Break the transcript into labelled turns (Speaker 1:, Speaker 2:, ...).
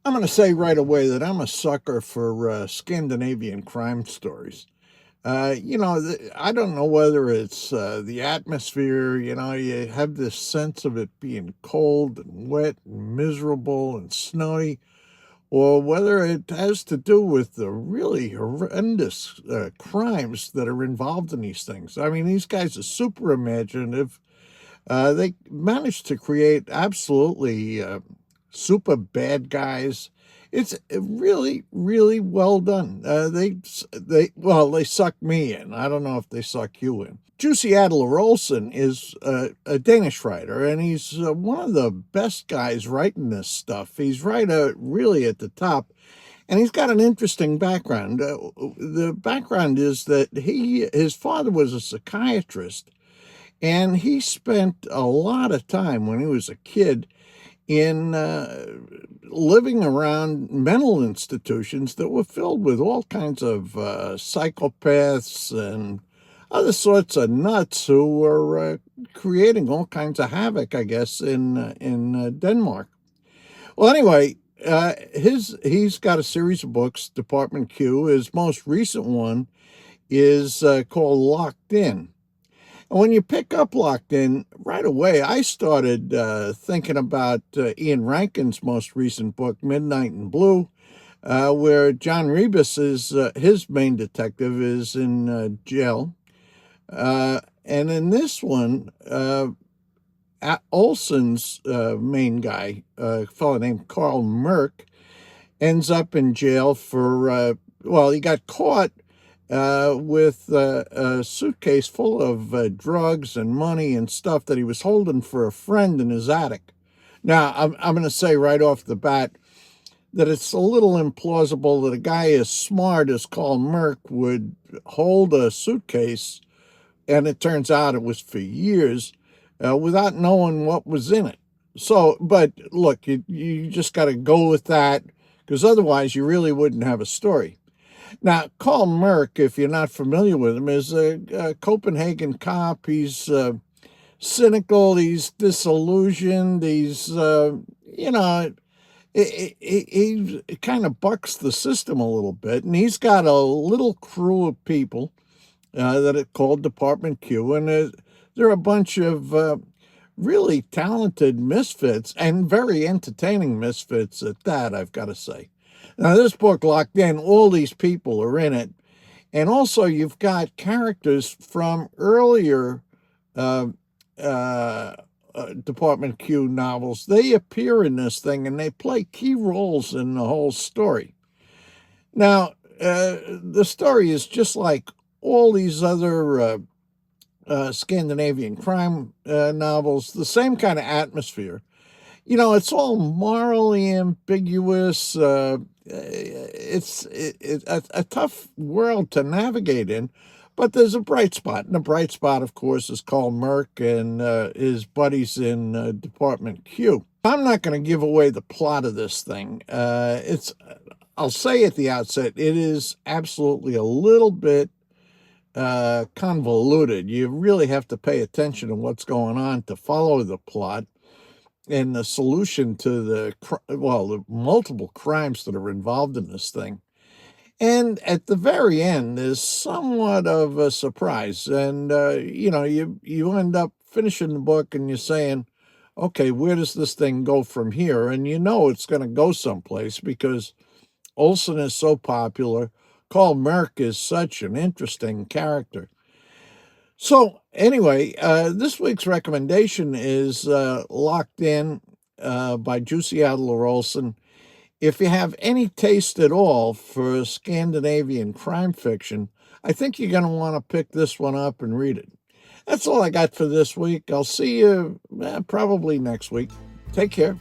Speaker 1: I'm going to say right away that I'm a sucker for Scandinavian crime stories. I don't know whether it's the atmosphere, you have this sense of it being cold and wet and miserable and snowy, or whether it has to do with the really horrendous crimes that are involved in these things. I mean, these guys are super imaginative. They managed to create absolutely super bad guys. It's really, really well done. They suck me in. I don't know if they suck you in. Jussi Adler Olsen is a Danish writer, and he's one of the best guys writing this stuff. He's right really at the top, and he's got an interesting background. The background is that his father was a psychiatrist, and he spent a lot of time when he was a kid in living around mental institutions that were filled with all kinds of psychopaths and other sorts of nuts who were creating all kinds of havoc, I guess, in Denmark. Well, anyway, he's got a series of books. Department Q. His most recent one is called Locked In. And when you pick up Locked In, right away, I started thinking about Ian Rankin's most recent book, Midnight in Blue, where John Rebus is his main detective is in jail. And in this one, Olsen's main guy, a fellow named Carl Merck, ends up in jail for, he got caught with a suitcase full of drugs and money and stuff that he was holding for a friend in his attic. Now, I'm going to say right off the bat that it's a little implausible that a guy as smart as Carl Merck would hold a suitcase, and it turns out it was for years, without knowing what was in it. So, but look, you just got to go with that, because otherwise you really wouldn't have a story. Now, Carl Merck, if you're not familiar with him, is a Copenhagen cop. He's cynical, he's disillusioned, he kind of bucks the system a little bit, and he's got a little crew of people that are called Department Q, and they're a bunch of really talented misfits, and very entertaining misfits at that, I've got to say. Now, this book, Locked In, all these people are in it. And also, you've got characters from earlier uh, Department Q novels. They appear in this thing, and they play key roles in the whole story. Now, the story is just like all these other Scandinavian crime novels, the same kind of atmosphere. It's all morally ambiguous. It's a tough world to navigate in, but there's a bright spot. And the bright spot, of course, is Carl Merck and his buddies in Department Q. I'm not going to give away the plot of this thing. I'll say at the outset, it is absolutely a little bit convoluted. You really have to pay attention to what's going on to follow the plot and the solution to the multiple crimes that are involved in this thing. And at the very end, there's somewhat of a surprise. And, you end up finishing the book and you're saying, okay, where does this thing go from here? And it's going to go someplace because Olsen is so popular. Carl Merck is such an interesting character. So anyway, this week's recommendation is Locked In by Jussi Adler Olsen. If you have any taste at all for Scandinavian crime fiction, I think you're going to want to pick this one up and read it. That's all I got for this week. I'll see you probably next week. Take care.